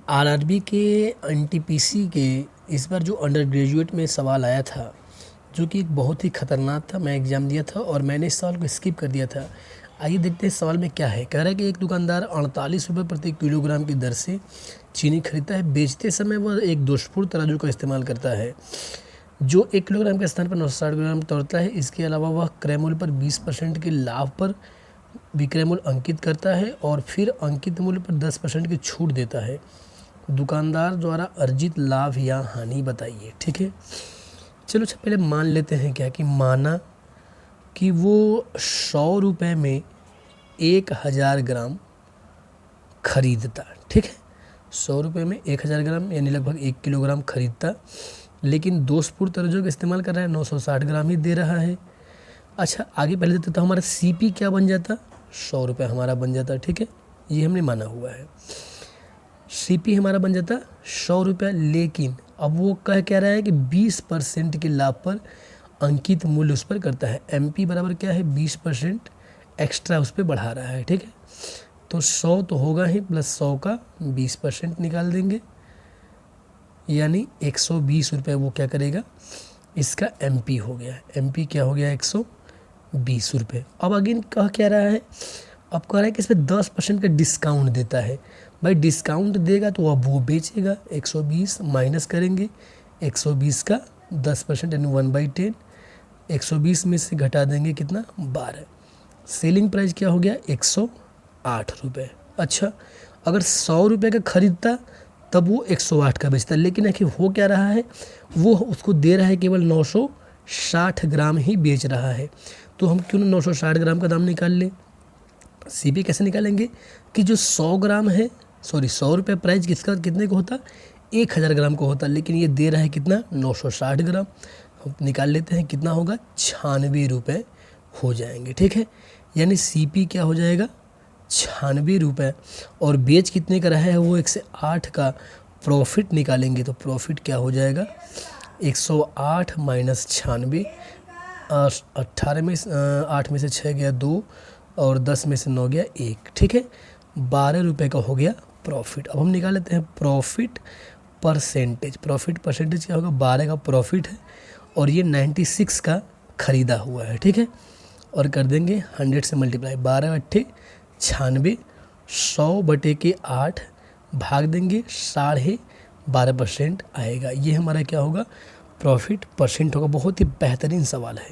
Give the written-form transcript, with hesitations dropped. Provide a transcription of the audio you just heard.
RRB के NTPC के इस बार जो अंडर ग्रेजुएट में सवाल आया था, जो कि एक बहुत ही ख़तरनाक था। मैं एग्ज़ाम दिया था और मैंने इस सवाल को स्किप कर दिया था। आइए देखते हैं इस सवाल में क्या है। कह रहा है कि एक दुकानदार 48 रुपये प्रति किलोग्राम की दर से चीनी खरीदता है। बेचते समय वह एक दोषपूर्ण तराजू का इस्तेमाल करता है जो 1 किलोग्राम के स्थान पर 960 ग्राम तोड़ता है। इसके अलावा वह क्रय मूल्य पर 20% के लाभ पर विक्रय मूल्य अंकित करता है और फिर अंकित मूल्य पर 10% की छूट देता है। दुकानदार द्वारा अर्जित लाभ या हानि बताइए। ठीक है, चलो अच्छा पहले मान लेते हैं क्या कि माना कि वो 100 रुपये में 1000 ग्राम खरीदता। ठीक है, 100 रुपये में 1000 ग्राम यानी लगभग 1 किलोग्राम खरीदता, लेकिन दोषपूर्ण तराजू का इस्तेमाल कर रहा है, 960 ग्राम ही दे रहा है। अच्छा आगे पहले देते तो हमारा सीपी क्या बन जाता, 100 रुपये हमारा बन जाता। ठीक है, ये हमने माना हुआ है। सीपी हमारा बन जाता 100 रुपये, लेकिन अब वो कह रहा है कि 20% के लाभ पर अंकित मूल्य उस पर करता है। एमपी बराबर क्या है, 20% एक्स्ट्रा उस पर बढ़ा रहा है। ठीक है, तो 100 तो होगा ही, प्लस 100 का 20% निकाल देंगे, यानी 120 रुपये वो क्या करेगा, इसका एमपी हो गया। एमपी क्या हो गया, 120 रुपये। अब अगेन क्या रहा है, अब कह रहा है कि इसमें 10% का डिस्काउंट देता है। भाई डिस्काउंट देगा तो अब वो बेचेगा। 120 माइनस करेंगे 120 का 10% यानी 1/10। 120 में से घटा देंगे कितना, 12। सेलिंग प्राइस क्या हो गया, 108 रुपये। अच्छा अगर 100 रुपये का खरीदता तब वो 108 का बेचता, लेकिन आखिर हो क्या रहा है, वो उसको दे रहा है केवल 960 ग्राम ही बेच रहा है। तो हम क्यों ना 960 ग्राम का दाम निकाल लें। सीपी कैसे निकालेंगे कि जो 100 ग्राम है, 100 रुपये प्राइस किसका कितने को होता, 1000 ग्राम को होता, लेकिन ये दे रहा है कितना, 960 ग्राम। हम निकाल लेते हैं कितना होगा, 96 रुपये हो जाएंगे। ठीक है, यानी सीपी क्या हो जाएगा, 96 रुपये, और बेच कितने का रहा है वो 108 का। प्रॉफिट निकालेंगे तो प्रॉफिट क्या हो जाएगा, 108 माइनस 96, 18 में 8 में से 6 गया 2 और 10 में से 9 गया 1। ठीक है, 12 रुपये का हो गया प्रॉफिट। अब हम निकाल लेते हैं प्रॉफिट परसेंटेज। प्रॉफिट परसेंटेज क्या होगा, 12 का प्रॉफिट है और ये 96 का ख़रीदा हुआ है। ठीक है, और कर देंगे 100 से मल्टीप्लाई, 12 अट्ठे 96, 100/8 भाग देंगे 12.5% आएगा। ये हमारा क्या होगा, प्रॉफिट परसेंट होगा। बहुत ही बेहतरीन सवाल है।